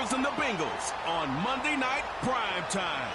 Eagles and the Bengals on Monday Night Prime Time.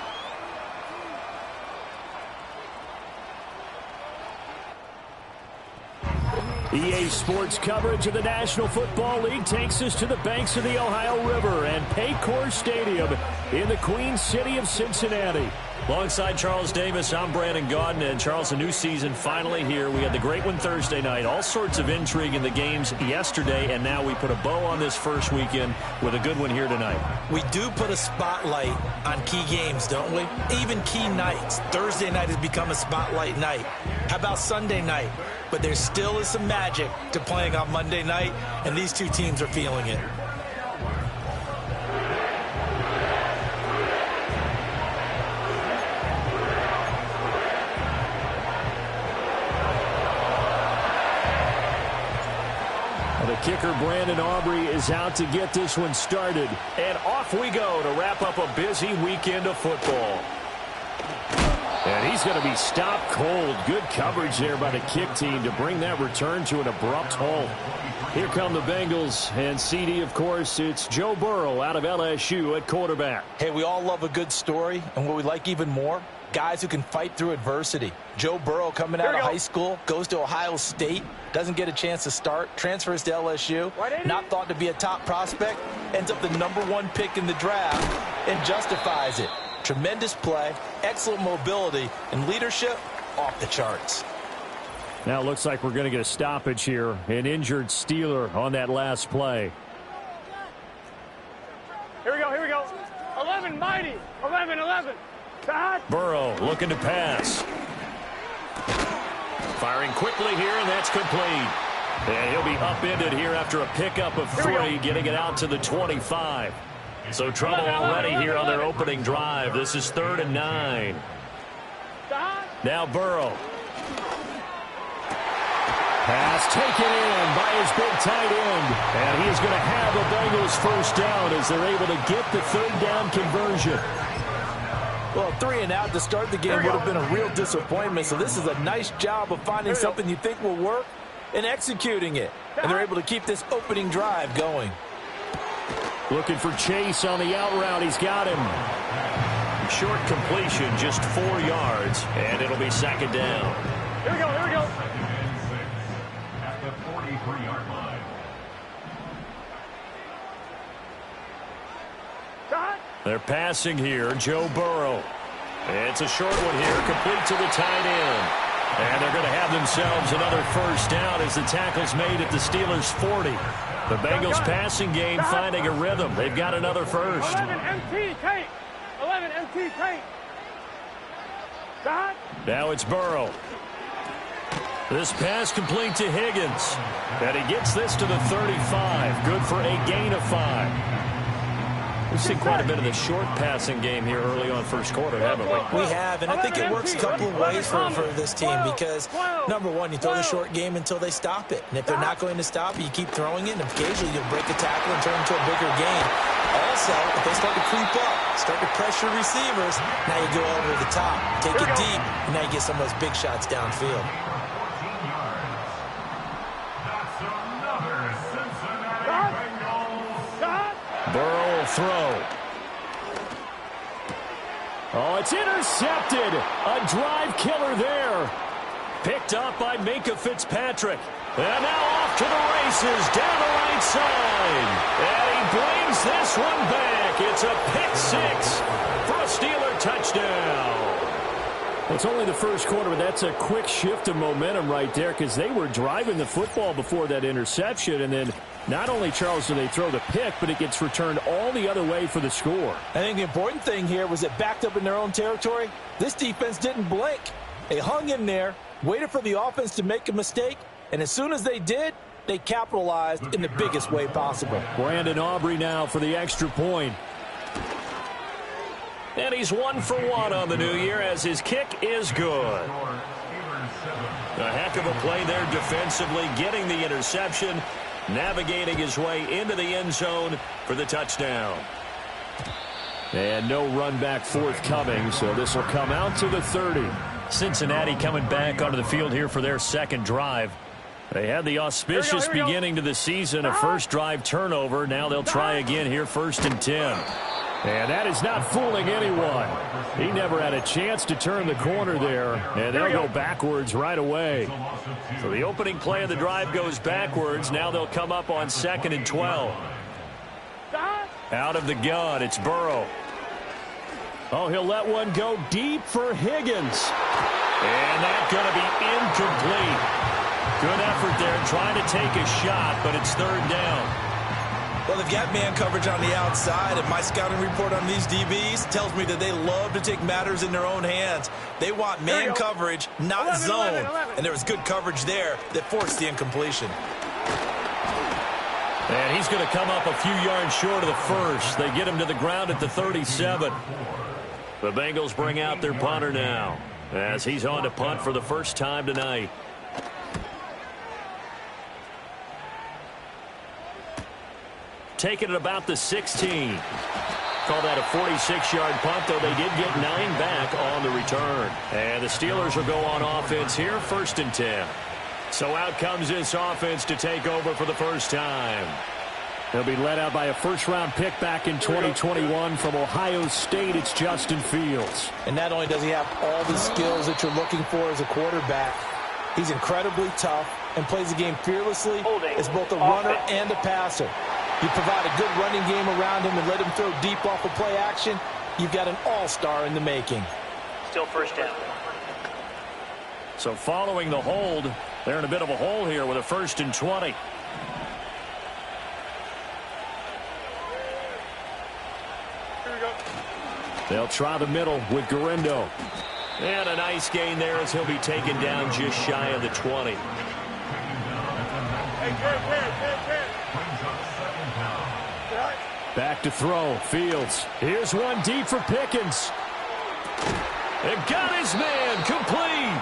EA Sports coverage of the National Football League takes us to the banks of the Ohio River and Paycor Stadium in the Queen City of Cincinnati. Alongside Charles Davis, I'm Brandon Gaudin. And Charles, a new season finally here. We had the great one Thursday night. All sorts of intrigue in the games yesterday, and now we put a bow on this first weekend with a good one here tonight. We do put a spotlight on key games, don't we? Even key nights. Thursday night has become a spotlight night. How about Sunday night? But there still is some magic to playing on Monday night, and these two teams are feeling it. The kicker, Brandon Aubrey, is out to get this one started. And off we go to wrap up a busy weekend of football. And he's going to be stopped cold. Good coverage there by the kick team to bring that return to an abrupt halt. Here come the Bengals, and CD, of course, it's Joe Burrow out of LSU at quarterback. Hey, we all love a good story, and what we like even more, guys who can fight through adversity. Joe Burrow coming out of high school, goes to Ohio State, doesn't get a chance to start, transfers to LSU, not thought to be a top prospect, ends up the #1 pick in the draft, and justifies it. Tremendous play, excellent mobility, and leadership off the charts. Now it looks like we're going to get a stoppage here. An injured Steeler on that last play. Here we go. 11, mighty. 11. Burrow looking to pass. Firing quickly here, and that's complete. And he'll be upended here after a pickup of 3, getting it out to the 25. So trouble already here on their opening drive. This is 3rd and 9. Now Burrow. Pass taken in by his big tight end. And he is going to have the Bengals first down as they're able to get the 3rd down conversion. Well, 3 and out to start the game would have been a real disappointment. So this is a nice job of finding something you think will work and executing it. And they're able to keep this opening drive going. Looking for Chase on the out route. He's got him. Short completion, just 4 yards, and it'll be 2nd down. Here we go. At the 43-yard line. They're passing here, Joe Burrow. It's a short one here, complete to the tight end. And they're going to have themselves another first down as the tackle's made at the Steelers' 40. The Bengals passing game finding a rhythm. They've got another first. 11 MT tape. Now it's Burrow. This pass complete to Higgins. And he gets this to the 35. Good for a gain of 5. We've seen quite a bit of the short passing game here early on first quarter, haven't we? We have, and I think it works a couple of ways for this team because, #1, you throw the short game until they stop it. And if they're not going to stop it, you keep throwing it, and occasionally you'll break a tackle and turn it into a bigger gain. Also, if they start to creep up, start to pressure receivers, now you go over the top, take it deep, and now you get some of those big shots downfield. Burrow will throw. Oh, it's intercepted. A drive killer there. Picked up by Minkah Fitzpatrick. And now off to the races down the right side. And he brings this one back. It's a pick 6 for a Steeler touchdown. Well, it's only the first quarter, but that's a quick shift of momentum right there because they were driving the football before that interception. And then not only, Charles, do they throw the pick, but it gets returned all the other way for the score. I think the important thing here was it backed up in their own territory. This defense didn't blink. They hung in there, waited for the offense to make a mistake, and as soon as they did, they capitalized in the biggest way possible. Brandon Aubrey now for the extra point. And he's 1 for 1 on the new year as his kick is good. A heck of a play there defensively, getting the interception, navigating his way into the end zone for the touchdown. And no run back forthcoming, so this will come out to the 30. Cincinnati coming back onto the field here for their second drive. They had the auspicious beginning to the season, a first drive turnover. Now they'll try again here, 1st and 10. And that is not fooling anyone. He never had a chance to turn the corner there, and they'll go backwards right away. So the opening play of the drive goes backwards. Now they'll come up on 2nd and 12. Out of the gun, it's Burrow. Oh, he'll let one go deep for Higgins. And that's going to be incomplete. Good effort there trying to take a shot, but it's 3rd down. Well, they've got man coverage on the outside, and my scouting report on these DBs tells me that they love to take matters in their own hands. They want man coverage, not zone. And there was good coverage there that forced the incompletion. And he's going to come up a few yards short of the first. They get him to the ground at the 37. The Bengals bring out their punter now, as he's on to punt for the first time tonight. Taking it about the 16. Call that a 46-yard punt, though they did get 9 back on the return. And the Steelers will go on offense here, 1st and 10. So out comes this offense to take over for the first time. They'll be led out by a first-round pick back in 2021 from Ohio State. It's Justin Fields. And not only does he have all the skills that you're looking for as a quarterback, he's incredibly tough and plays the game fearlessly as both a runner and a passer. You provide a good running game around him and let him throw deep off of play action, you've got an all-star in the making. Still first down. So following the hold, they're in a bit of a hole here with a 1st and 20. They'll try the middle with Garindo. And a nice gain there as he'll be taken down just shy of the 20. Back to throw. Fields. Here's one deep for Pickens. And got his man complete.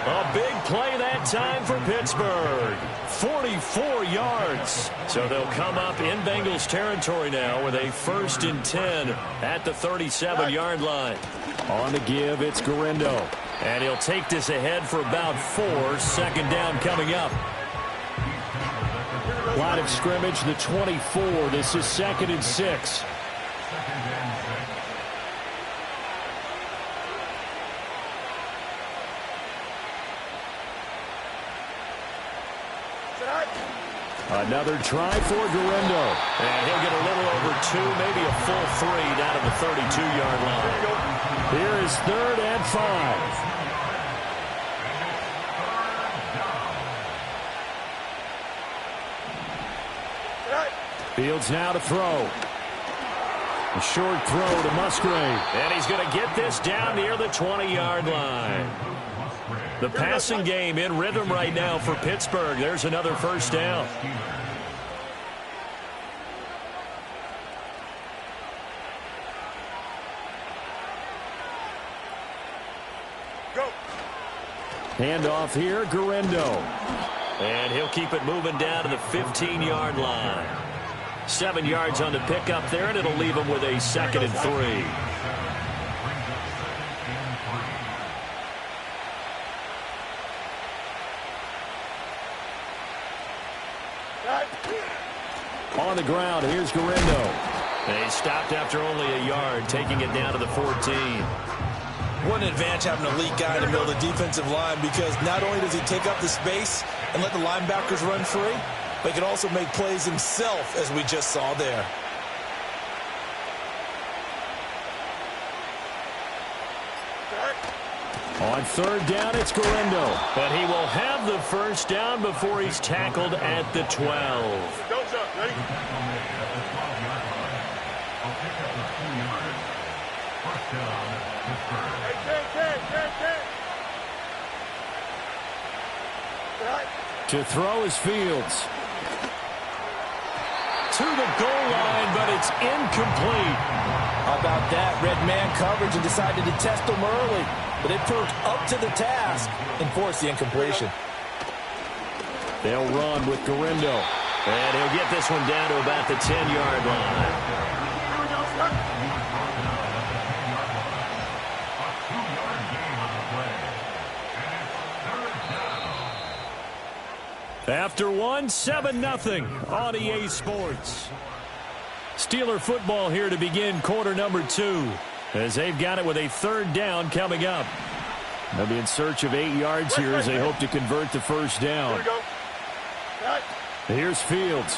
A big play that time for Pittsburgh. 44 yards. So they'll come up in Bengals territory now with a 1st and 10 at the 37-yard line. On the give, it's Garindo. And he'll take this ahead for about 4. 2nd down coming up. Line of scrimmage, the 24. This is 2nd and 6. Another try for Garindo. And he'll get a little over 2, maybe a full 3 down at the 32-yard line. Here is 3rd and 5. Fields now to throw. A short throw to Musgrave. And he's going to get this down near the 20-yard line. The passing game in rhythm right now for Pittsburgh. There's another first down. Handoff here, Garindo. And he'll keep it moving down to the 15-yard line. 7 yards on the pickup there, and it'll leave him with a 2nd and 3. On the ground, here's Garindo. They stopped after only a yard, taking it down to the 14. What an advantage having an elite guy in the middle of the defensive line, because not only does he take up the space and let the linebackers run free, but he can also make plays himself, as we just saw there. On 3rd down, it's Garindo. But he will have the first down before he's tackled at the 12. Go, Chuck. Ready? To throw is Fields. To the goal line, but it's incomplete. How about that? Red man coverage and decided to test him early. But they proved up to the task and forced the incompletion. They'll run with Garindo. And he'll get this one down to about the 10-yard line. After one, 7-0 on EA Sports. Steeler football here to begin quarter number 2 as they've got it with a 3rd down coming up. They'll be in search of 8 yards here as they hope to convert the first down. Here's Fields.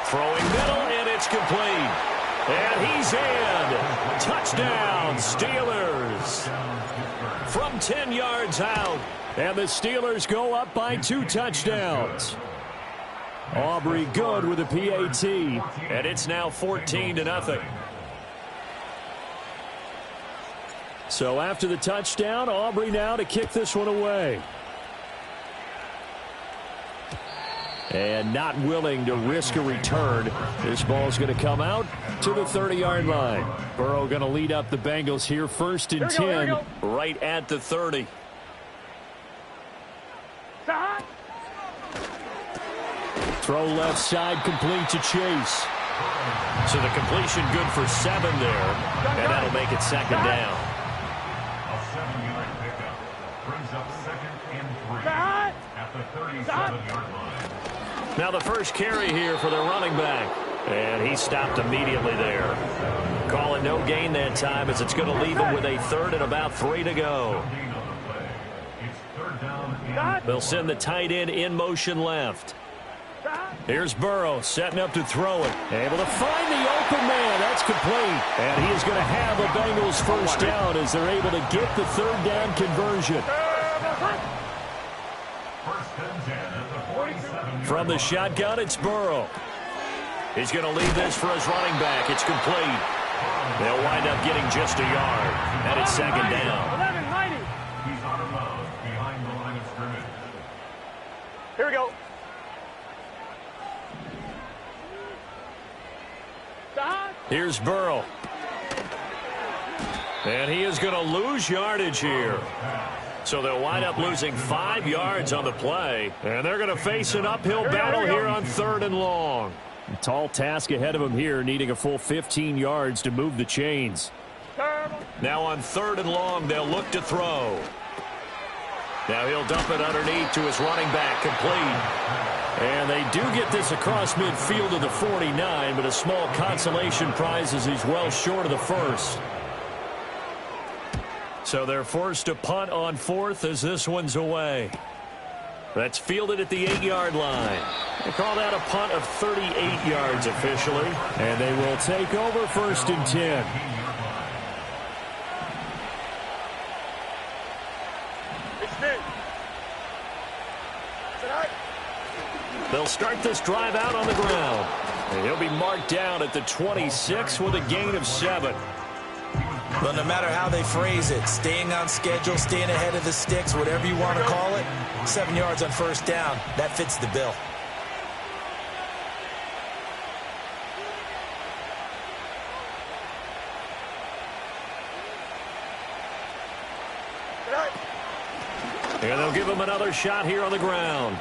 Throwing middle, and it's complete. And he's in. Touchdown, Steelers. From 10 yards out. And the Steelers go up by 2 touchdowns. Aubrey good with a PAT. And it's now 14-0. So after the touchdown, Aubrey now to kick this one away. And not willing to risk a return. This ball's going to come out to the 30-yard line. Burrow going to lead up the Bengals here, 1st and 10, right at the 30. Throw left side, complete to Chase. So the completion good for 7 there, and that'll make it 2nd down. A 7-yard pickup brings up 2nd and 3 at the 37-yard line. Now the first carry here for the running back. And he stopped immediately there. Calling no gain that time as it's going to leave him with a 3rd and about 3 to go. They'll send the tight end in motion left. Here's Burrow setting up to throw it. Able to find the open man. That's complete. And he is going to have a Bengals first down as they're able to get the 3rd down conversion. From the shotgun, it's Burrow. He's going to leave this for his running back. It's complete. They'll wind up getting just a yard. And it's 2nd down. He's out of bounds behind the line of scrimmage. Here we go. Here's Burrow. And he is going to lose yardage here. So they'll wind up losing 5 yards on the play. And they're going to face an uphill battle here on 3rd and long. A tall task ahead of them here, needing a full 15 yards to move the chains. Now on 3rd and long, they'll look to throw. Now he'll dump it underneath to his running back, complete. And they do get this across midfield to the 49, but a small consolation prize as he's well short of the 1st. So they're forced to punt on 4th as this one's away. That's fielded at the 8-yard line. They call that a punt of 38 yards officially. And they will take over 1st and 10. They'll start this drive out on the ground. And he'll be marked down at the 26 with a gain of 7. Well, no matter how they phrase it, staying on schedule, staying ahead of the sticks, whatever you want to call it, 7 yards on 1st down, that fits the bill. And they'll give him another shot here on the ground.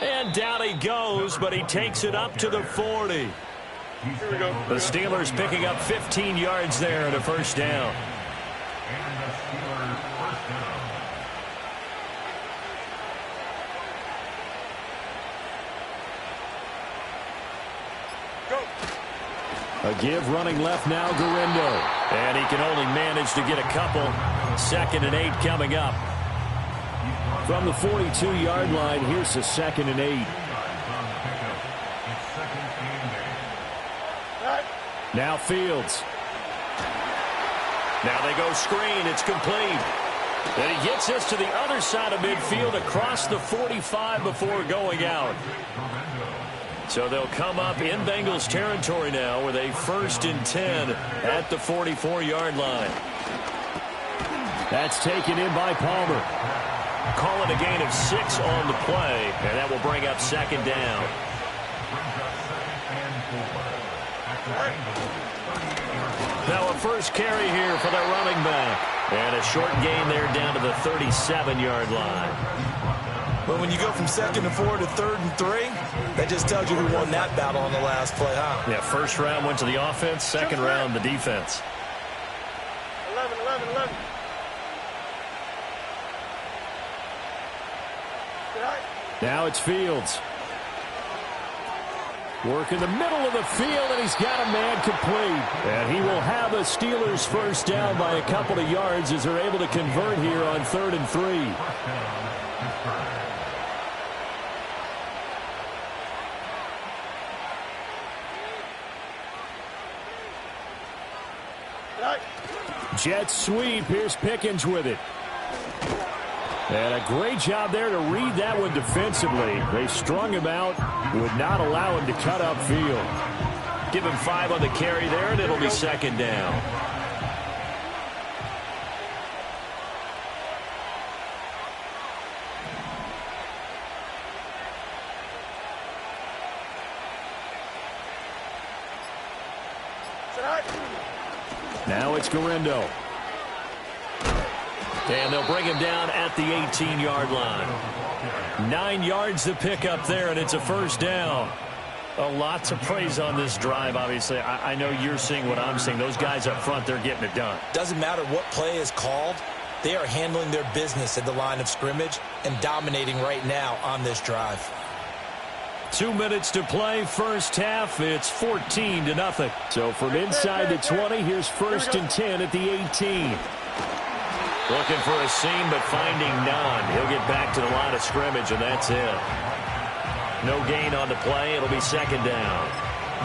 And down he goes, but he takes it up to the 40. The Steelers picking up 15 yards there and a 1st down. And the Steelers first down. A give running left now, Garindo. And he can only manage to get a couple. 2nd and 8 coming up. From the 42-yard line, here's the 2nd and 8. Now Fields. Now they go screen. It's complete. And he gets this to the other side of midfield across the 45 before going out. So they'll come up in Bengals territory now with a 1st and 10 at the 44-yard line. That's taken in by Palmer. Calling a gain of 6 on the play, and that will bring up 2nd down. Now a first carry here for the running back. And a short gain there down to the 37-yard line. But when you go from 2nd and 4 to 3rd and 3, that just tells you who won that battle on the last play, huh? Yeah, 1st round went to the offense, 2nd round the defense. 11. Now it's Fields. Work in the middle of the field, and he's got a man complete. And he will have a Steelers first down by a couple of yards as they're able to convert here on 3rd and 3. Jet sweep. Here's Pickens with it. And a great job there to read that one defensively. They strung him out, would not allow him to cut upfield. Give him 5 on the carry there, and it'll be 2nd down. Now it's Garindo. And they'll bring him down at the 18-yard line. 9 yards to pick up there, and it's a first down. A lot to praise on this drive, obviously. I know you're seeing what I'm seeing. Those guys up front, they're getting it done. Doesn't matter what play is called. They are handling their business at the line of scrimmage and dominating right now on this drive. 2 minutes to play, first half. It's 14-0. So from inside the 20, here's 1st and 10 at the 18. Looking for a seam, but finding none. He'll get back to the line of scrimmage, and that's it. No gain on the play. It'll be 2nd down.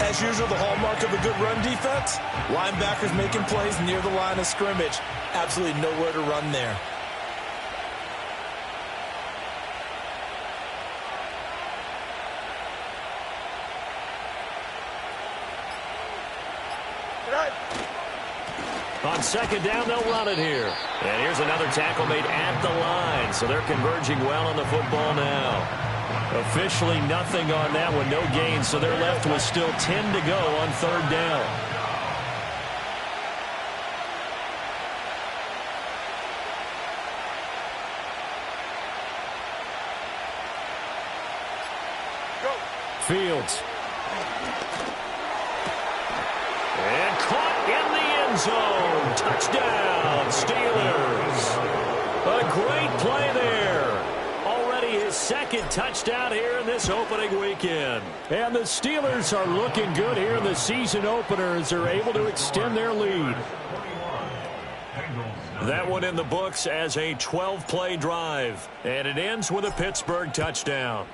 As usual, the hallmark of a good run defense, linebackers making plays near the line of scrimmage. Absolutely nowhere to run there. On 2nd down, they'll run it here. And here's another tackle made at the line. So they're converging well on the football now. Officially nothing on that one. No gain. So they're left with still 10 to go on 3rd down. Fields. And caught in the end zone. Touchdown, Steelers. A great play there. Already his 2nd touchdown here in this opening weekend. And the Steelers are looking good here in the season opener as they're able to extend their lead. That one in the books as a 12-play drive. And it ends with a Pittsburgh touchdown.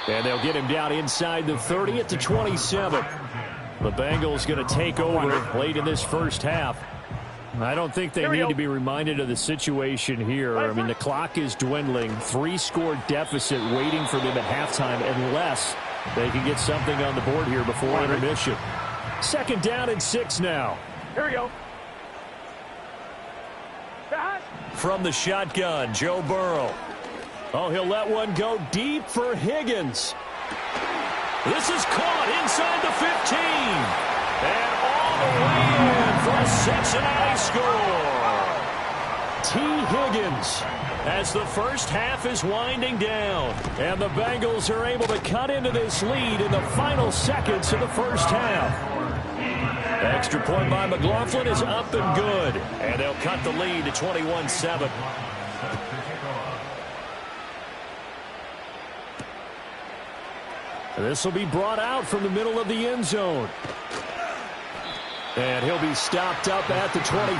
And they'll get him down inside the 30 at the 27. The Bengals going to take over late in this first half. I don't think they need to be reminded of the situation here. I mean, the clock is dwindling. 3-score deficit waiting for them at halftime unless they can get something on the board here before intermission. 2nd down and 6 now. Here we go. From the shotgun, Joe Burrow. Oh, he'll let one go deep for Higgins. This is caught inside the 15. And all the way in for a Cincinnati score. T. Higgins. As the first half is winding down. And the Bengals are able to cut into this lead in the final seconds of the first half. Extra point by McLaughlin is up and good. And they'll cut the lead to 21-7. This will be brought out from the middle of the end zone. And he'll be stopped up at the 25.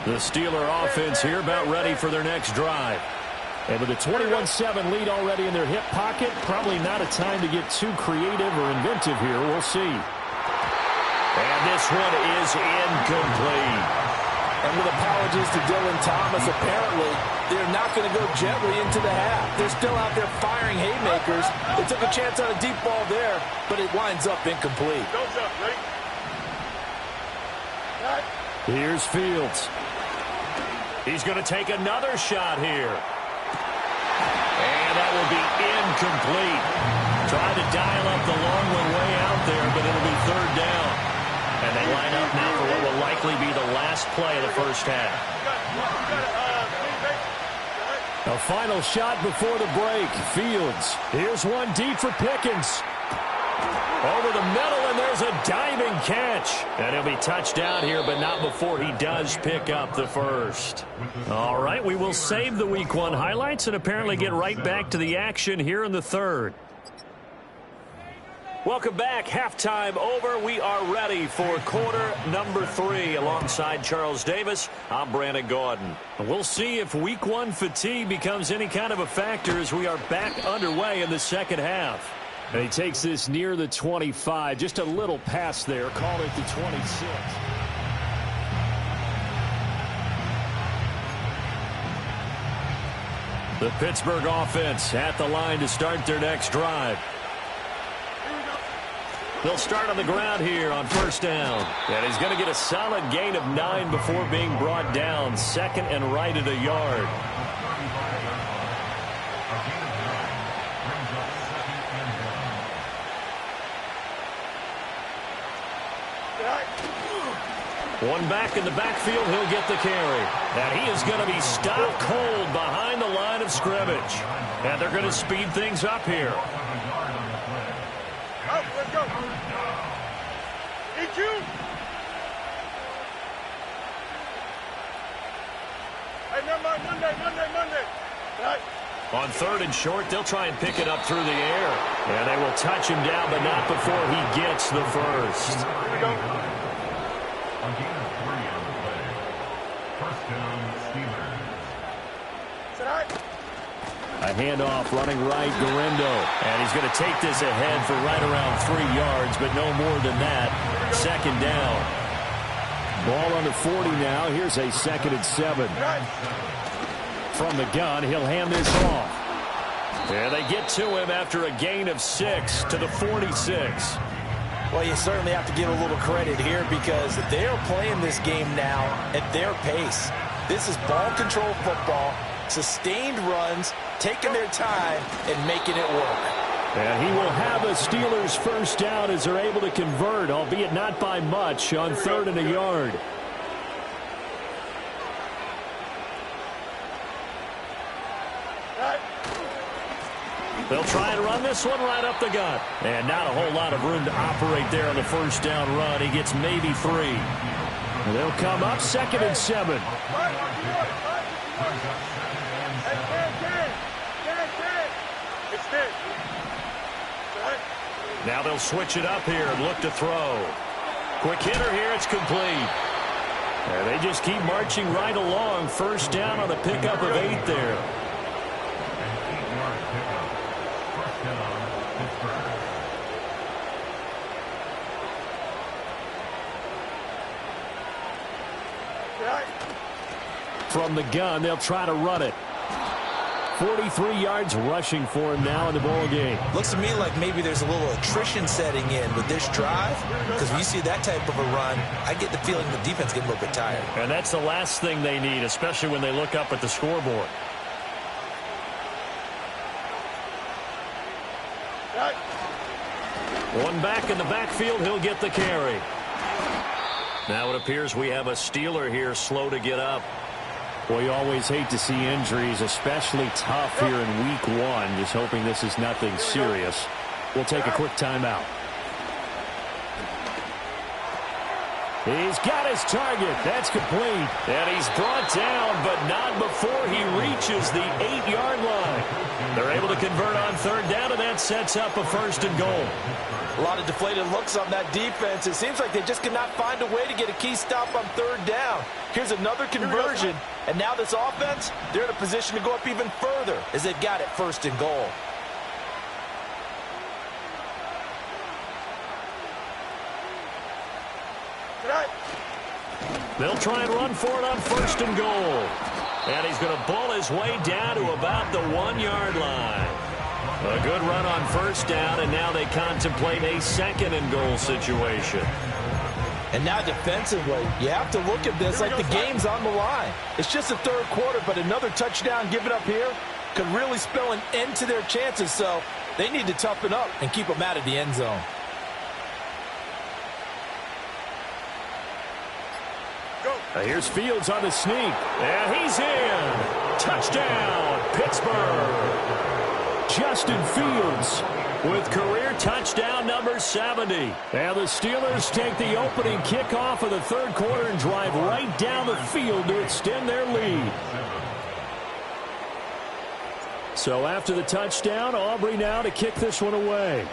The Steeler offense here about ready for their next drive. And with a 21-7 lead already in their hip pocket, probably not a time to get too creative or inventive here. We'll see. And this one is incomplete. And with apologies to Dylan Thomas, apparently they're not going to go gently into the half. They're still out there firing haymakers. They took a chance on a deep ball there, but it winds up incomplete. Here's Fields. He's going to take another shot here. And that will be incomplete. Trying to dial up the long one way out there, but it'll be 3rd down. And they line up now for what will likely be the last play of the first half. A final shot before the break. Fields. Here's one deep for Pickens. Over the middle, and there's a diving catch. And he'll be touched down here, but not before he does pick up the first. All right, we will save the Week 1 highlights and apparently get right back to the action here in the third. Welcome back. Halftime over. We are ready for quarter number 3. Alongside Charles Davis, I'm Brandon Gaudin. We'll see if Week 1 fatigue becomes any kind of a factor as we are back underway in the second half. And he takes this near the 25. Just a little pass there. Call it the 26. The Pittsburgh offense at the line to start their next drive. They'll start on the ground here on first down. And he's going to get a solid gain of 9 before being brought down. Second and right at a yard. One back in the backfield, he'll get the carry. And he is going to be stopped cold behind the line of scrimmage. And they're going to speed things up here. Let's go. Eat you. Hey, Monday. Right. On third and short, they'll try and pick it up through the air. And they will touch him down, but not before he gets the first. Here we go. A gain of 3 on the play. First down, Steelers. Tonight. A handoff running right, Guerrero. And he's going to take this ahead for right around 3 yards, but no more than that. Second down. Ball on the 40 now. Here's a 2nd and 7. From the gun, he'll hand this off. And they get to him after a gain of 6 to the 46. Well, you certainly have to give a little credit here because they are playing this game now at their pace. This is ball control football, sustained runs, taking their time, and making it work. And he will have a Steelers first down as they're able to convert, albeit not by much, on 3rd and a yard. They'll try and run this one right up the gut. And not a whole lot of room to operate there on the first down run. He gets maybe 3. And they'll come up 2nd and 7. Now they'll switch it up here and look to throw. Quick hitter here. It's complete. And they just keep marching right along. First down on a pickup of 8 there. From the gun, they'll try to run it. 43 yards rushing for him now in the ball game. Looks to me like maybe there's a little attrition setting in with this drive, because when you see that type of a run, I get the feeling the defense gets a little bit tired. And that's the last thing they need, especially when they look up at the scoreboard. One back in the backfield, he'll get the carry. Now it appears we have a Steeler here slow to get up. Well, you always hate to see injuries, especially tough here in Week 1. Just hoping this is nothing serious. We'll take a quick timeout. He's got his target. That's complete. And he's brought down, but not before he reaches the 8-yard line. They're able to convert on 3rd down, and that sets up a 1st and goal. A lot of deflated looks on that defense. It seems like they just cannot find a way to get a key stop on 3rd down. Here's another conversion, and now this offense, they're in a position to go up even further as they've got it 1st and goal. They'll try and run for it on 1st and goal. And he's going to ball his way down to about the 1-yard line. A good run on 1st down, and now they contemplate a 2nd and goal situation. And now defensively, you have to look at this like the game's on the line. It's just the 3rd quarter, but another touchdown given up here could really spell an end to their chances, so they need to toughen up and keep them out of the end zone. Here's Fields on the sneak, and he's in. Touchdown, Pittsburgh. Justin Fields with career touchdown number 70. And the Steelers take the opening kickoff of the third quarter and drive right down the field to extend their lead. So after the touchdown, Aubrey now to kick this one away.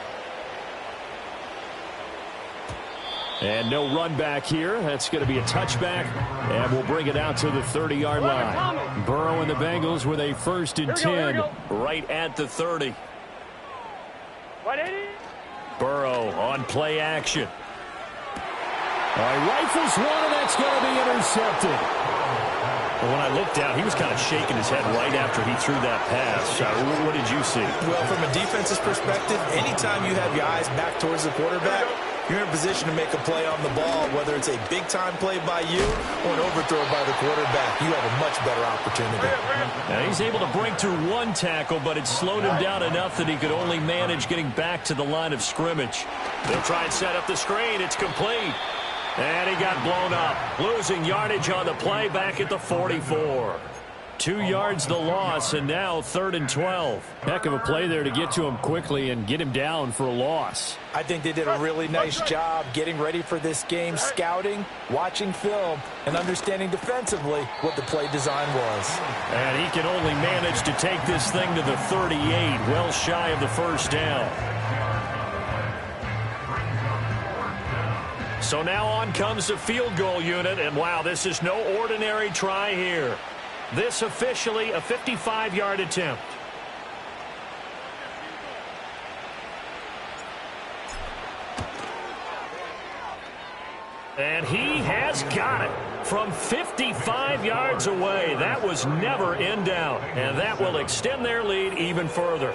And no run back here. That's going to be a touchback, and we'll bring it out to the 30-yard line. Burrow and the Bengals with a 1st and 10 right at the 30. Burrow on play action. All right, rifles one, and that's going to be intercepted. Well, when I looked down, he was kind of shaking his head right after he threw that pass. What did you see? Well, from a defense's perspective, anytime you have your eyes back towards the quarterback, you're in a position to make a play on the ball, whether it's a big-time play by you or an overthrow by the quarterback. You have a much better opportunity. Now he's able to break through one tackle, but it slowed him down enough that he could only manage getting back to the line of scrimmage. They'll try and set up the screen. It's complete. And he got blown up, losing yardage on the play back at the 44. 2 yards the loss, and now 3rd and 12. Heck of a play there to get to him quickly and get him down for a loss. I think they did a really nice job getting ready for this game, scouting, watching film, and understanding defensively what the play design was. And he can only manage to take this thing to the 38, well shy of the first down. So now on comes the field goal unit, and wow, this is no ordinary try here. This officially a 55-yard attempt. And he has got it from 55 yards away. That was never in doubt, and that will extend their lead even further.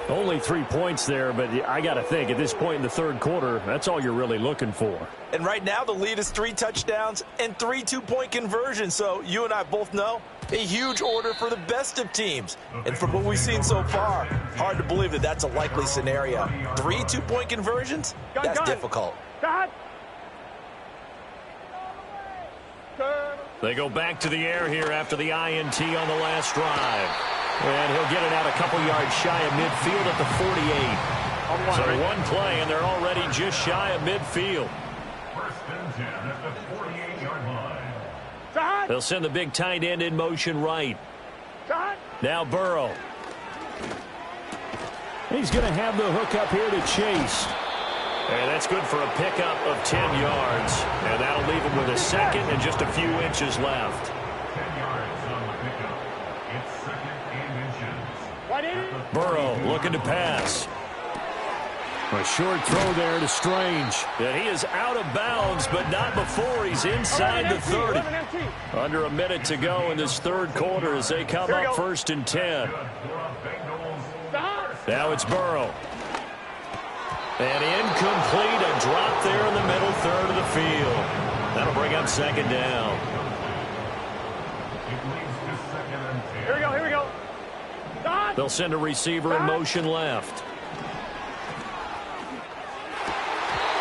Only 3 points there, but I got to think at this point in the third quarter, that's all you're really looking for. And right now the lead is 3 touchdowns and 3 two-point conversions. So you and I both know a huge order for the best of teams. And from what we've seen so far, hard to believe that that's a likely scenario. 3 two-point conversions? That's difficult. They go back to the air here after the INT on the last drive. And he'll get it out a couple yards shy of midfield at the 48. So one play, and they're already just shy of midfield. 1st and 10 at the 48-yard line. They'll send the big tight end in motion right. Now Burrow. He's going to have the hook up here to Chase. And that's good for a pickup of 10 yards. And that'll leave him with a 2nd and just a few inches left. 10 yards on the pickup. It's 2nd and inches. Burrow looking to pass. A short throw there to Strange. And he is out of bounds, but not before he's inside the 30. Under a minute to go in this third quarter as they come up 1st and 10. Now it's Burrow. And incomplete, a drop there in the middle third of the field. That'll bring up 2nd down. Here we go. They'll send a receiver in motion left.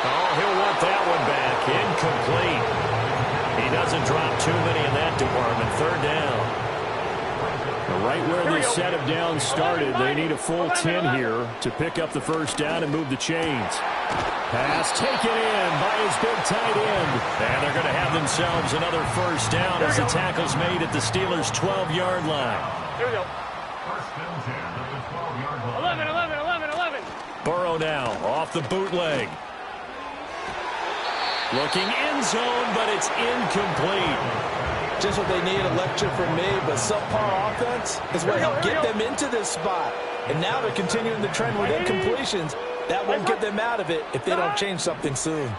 Oh, he'll want that one back. Incomplete. He doesn't drop too many in that department. 3rd down. Right where this set of downs started, they need a full 10 here to pick up the 1st down and move the chains. Pass taken in by his big tight end. And they're going to have themselves another 1st down as the tackle's made at the Steelers' 12-yard line. Here we go. 1st and 10 at the 12-yard line. 11. Burrow now off the bootleg. Looking end zone, but it's incomplete. Just what they need, a lecture from me, but subpar offense is what helped get them into this spot. And now they're continuing the trend with incompletions. That won't get them out of it if they don't change something soon.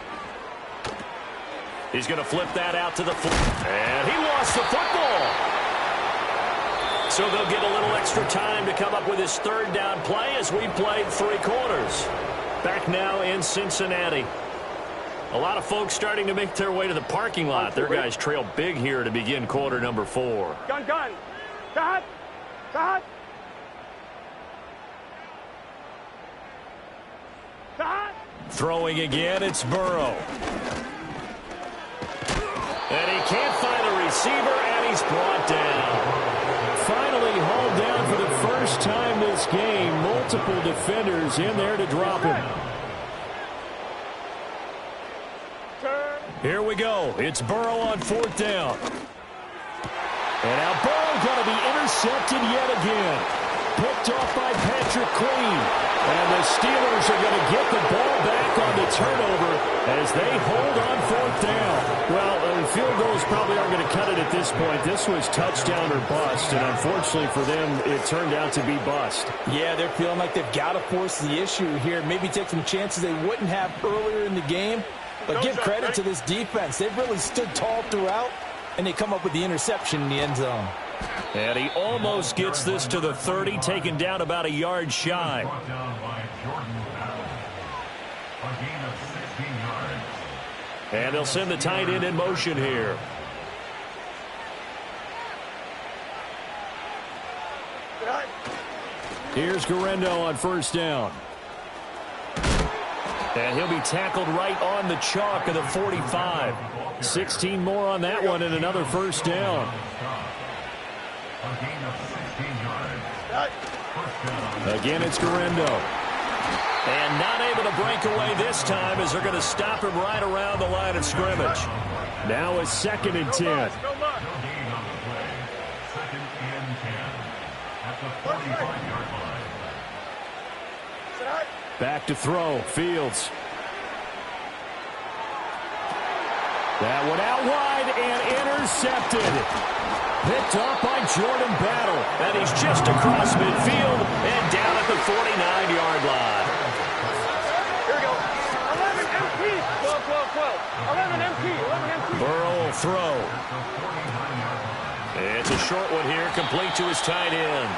He's going to flip that out to the floor. And he lost the football. So they'll get a little extra time to come up with his 3rd down play as we played 3 quarters. Back now in Cincinnati. A lot of folks starting to make their way to the parking lot. Their guys trail big here to begin quarter number 4. Gun. Stop. Throwing again, it's Burrow. And he can't find a receiver, and he's brought down. Final this game. Multiple defenders in there to drop him. Here we go. It's Burrow on 4th down. And now Burrow going to be intercepted yet again. Picked off by Patrick Queen. And the Steelers are going to get the ball back on the turnover as they hold on 4th down. Well, field goals probably aren't going to cut it at this point. This was touchdown or bust, and unfortunately for them, it turned out to be bust. Yeah, they're feeling like they've got to force the issue here. Maybe take some chances they wouldn't have earlier in the game. But give credit to this defense. They've really stood tall throughout, and they come up with the interception in the end zone. And he almost gets this to the 30, taken down about a yard shy. And they'll send the tight end in motion here. Here's Garendo on 1st down. And he'll be tackled right on the chalk of the 45. 16 more on that one and another 1st down. Again, it's Garendo. And not able to break away this time as they're going to stop him right around the line of scrimmage. Now it's 2nd and 10. Back to throw. Fields. That one out wide and intercepted. Picked off by Jordan Battle. And he's just across midfield and down at the 49-yard line. Here we go. 11 MP. 12, 12, 12. 11 MP. 11 MP. Burrow will throw. It's a short one here, complete to his tight end.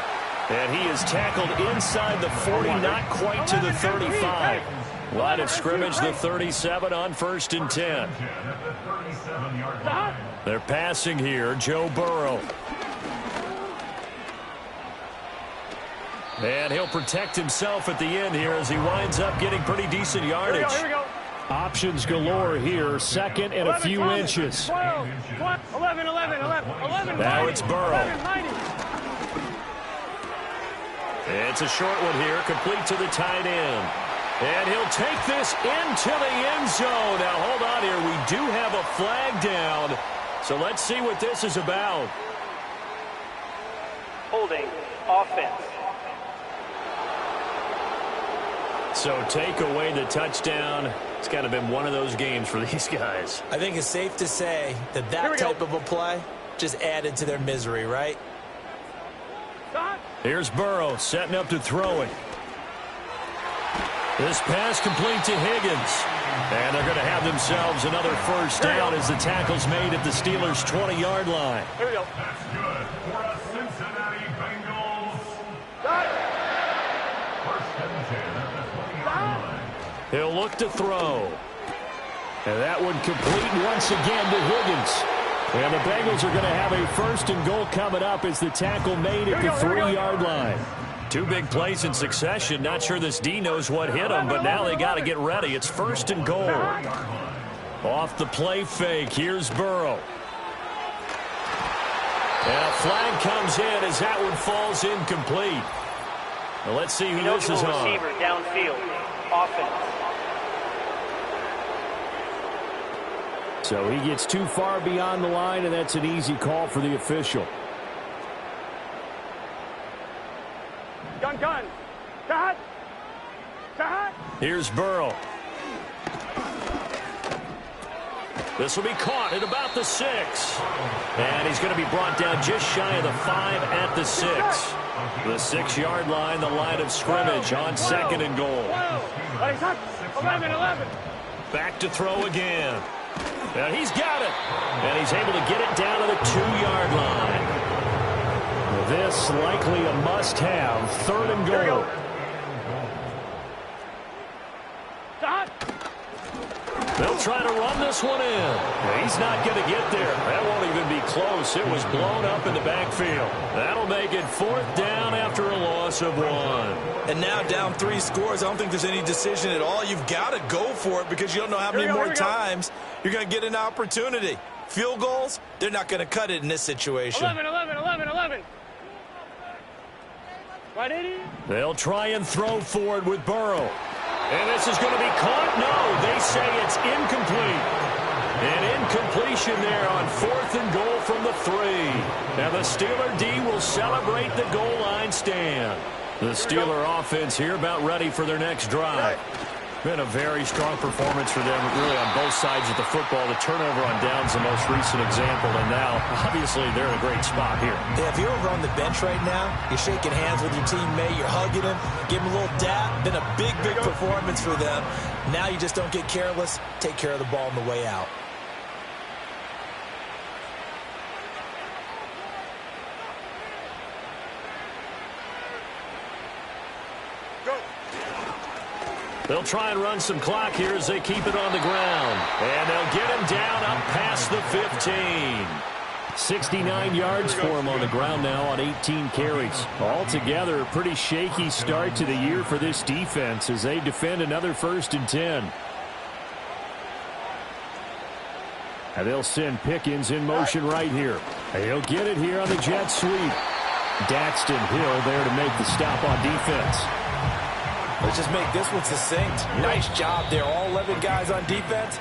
And he is tackled inside the 40, not quite to the 35. Line of scrimmage, the 37 on 1st and 10. They're passing here, Joe Burrow. And he'll protect himself at the end here as he winds up getting pretty decent yardage. Here we go. Options galore here. 2nd and 11, a few 12, inches. 12, 11, 11, 11, 11. Now 90, it's Burrow. 11, 90. It's a short one here, complete to the tight end. And he'll take this into the end zone. Now, hold on here. We do have a flag down. So let's see what this is about. Holding offense. So take away the touchdown. It's kind of been one of those games for these guys. I think it's safe to say that that type of a play just added to their misery, right? Here's Burrow setting up to throw it. This pass complete to Higgins. And they're going to have themselves another 1st down as the tackle's made at the Steelers' 20-yard line. Here we go. That's good for the Cincinnati Bengals. 1st and 10 at the 20-yard line. He'll look to throw. And that one complete once again to Higgins. And the Bengals are going to have a 1st and goal coming up as the tackle made at the 3-yard line. 2 big plays in succession. Not sure this D knows what hit him, but now they got to get ready. It's 1st and goal. Off the play fake, here's Burrow. And a flag comes in as that one falls incomplete. Well, let's see who this is on. Receiver downfield. Offense. So he gets too far beyond the line, and that's an easy call for the official. Gun. Cut. Here's Burrow. This will be caught at about the 6. And he's going to be brought down just shy of the 5 at the 6. The 6-yard line, the line of scrimmage on 2nd and goal. 11. Back to throw again. And he's got it. And he's able to get it down to the 2-yard line. This likely a must-have. 3rd and goal. They'll try to run this one in. He's not going to get there. That won't even be close. It was blown up in the backfield. That'll make it 4th down after a loss of 1. And now down 3 scores. I don't think there's any decision at all. You've got to go for it because you don't know how many more times you're going to get an opportunity. Field goals, they're not going to cut it in this situation. 11. They'll try and throw for it with Burrow. And this is going to be caught. No, they say it's incomplete. An incompletion there on 4th and goal from the 3. Now the Steeler D will celebrate the goal line stand. The Steeler offense here about ready for their next drive. Been a very strong performance for them, really, on both sides of the football. The turnover on downs the most recent example, and now, obviously, they're in a great spot here. Yeah, if you're over on the bench right now, you're shaking hands with your teammate, you're hugging him, give him a little dap. Been a big, big performance for them. Now you just don't get careless. Take care of the ball on the way out. They'll try and run some clock here as they keep it on the ground. And they'll get him down up past the 15. 69 yards for him on the ground now on 18 carries. Altogether, a pretty shaky start to the year for this defense as they defend another 1st and 10. And they'll send Pickens in motion right here. He'll get it here on the jet sweep. Daxton Hill there to make the stop on defense. Let's just make this one succinct. Nice job there. All 11 guys on defense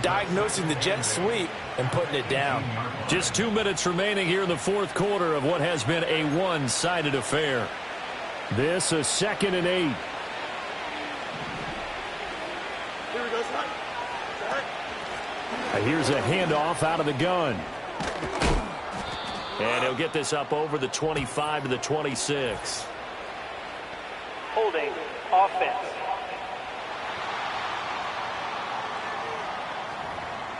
diagnosing the jet sweep and putting it down. Just 2 minutes remaining here in the 4th quarter of what has been a one-sided affair. This a 2nd and 8. Here we go, son. Here's a handoff out of the gun. And he'll get this up over the 25 to the 26. Holding. Offense.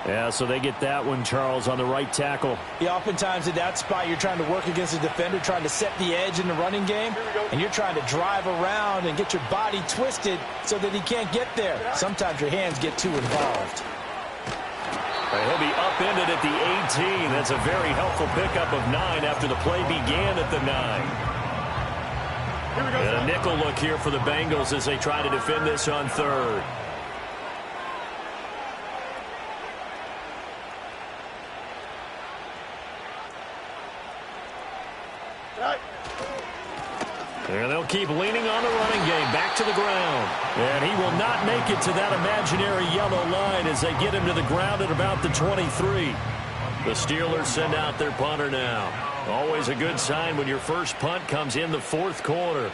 Yeah, so they get that one, Charles, on the right tackle. Yeah, oftentimes in that spot, you're trying to work against a defender, trying to set the edge in the running game, and you're trying to drive around and get your body twisted so that he can't get there. Sometimes your hands get too involved. He'll be upended at the 18. That's a very helpful pickup of 9 after the play began at the 9. And a nickel look here for the Bengals as they try to defend this on 3rd. And they'll keep leaning on the running game. Back to the ground. And he will not make it to that imaginary yellow line as they get him to the ground at about the 23. The Steelers send out their punter now. Always a good sign when your first punt comes in the 4th quarter.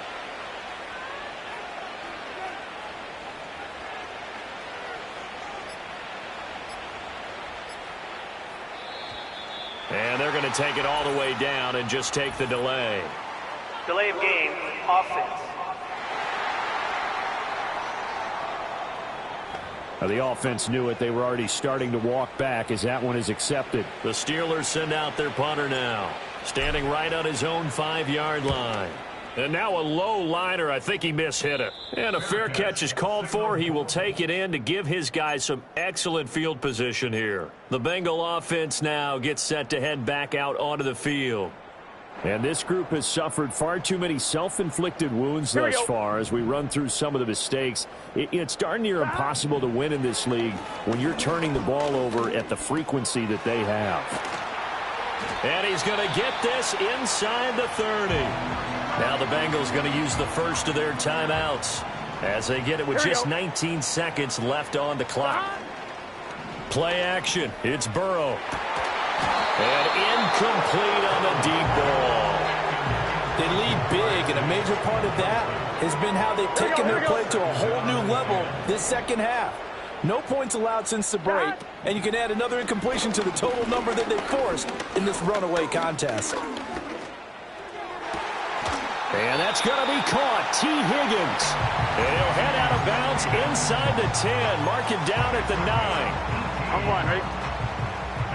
And they're going to take it all the way down and just take the delay. Delay of game. Offense. The offense knew it. They were already starting to walk back as that one is accepted. The Steelers send out their punter now. Standing right on his own 5-yard line. And now a low liner. I think he mishit it. And a fair catch is called for. He will take it in to give his guys some excellent field position here. The Bengal offense now gets set to head back out onto the field. And this group has suffered far too many self-inflicted wounds thus far as we run through some of the mistakes. It's darn near impossible to win in this league when you're turning the ball over at the frequency that they have. And he's going to get this inside the 30. Now the Bengals going to use the first of their timeouts as they get it with just 19 seconds left on the clock. Play action. It's Burrow. And incomplete on the deep ball. They lead big, and a major part of that has been how they've taken their play to a whole new level this second half. No points allowed since the break, and you can add another incompletion to the total number that they forced in this runaway contest. And that's going to be caught. T. Higgins. And he'll head out of bounds inside the 10. Mark him down at the 9. I'm one, right?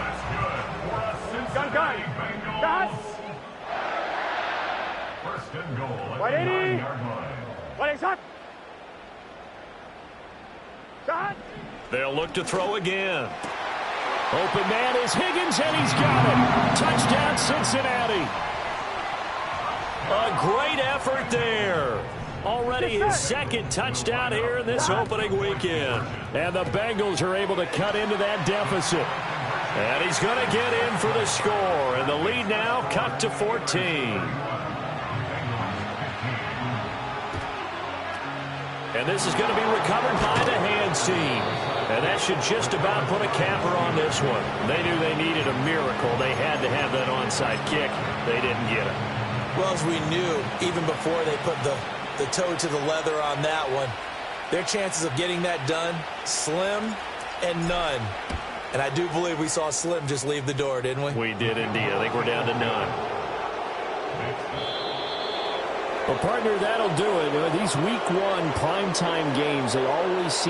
That's good for a Cincinnati Bengals. Gun. First and goal at 180. the 9-yard line. What is that? Shot. They'll look to throw again. Open man is Higgins, and he's got it. Touchdown, Cincinnati. A great effort there. Already his second touchdown here in this opening weekend. And the Bengals are able to cut into that deficit. And he's going to get in for the score. And the lead now cut to 14. And this is going to be recovered by the hands team. And that should just about put a capper on this one. They knew they needed a miracle. They had to have that onside kick. They didn't get it. Well, as we knew, even before they put the toe to the leather on that one, their chances of getting that done, slim and none. And I do believe we saw Slim just leave the door, didn't we? We did indeed. I think we're down to none. Well, partner, that'll do it. These Week 1 primetime games, they always seem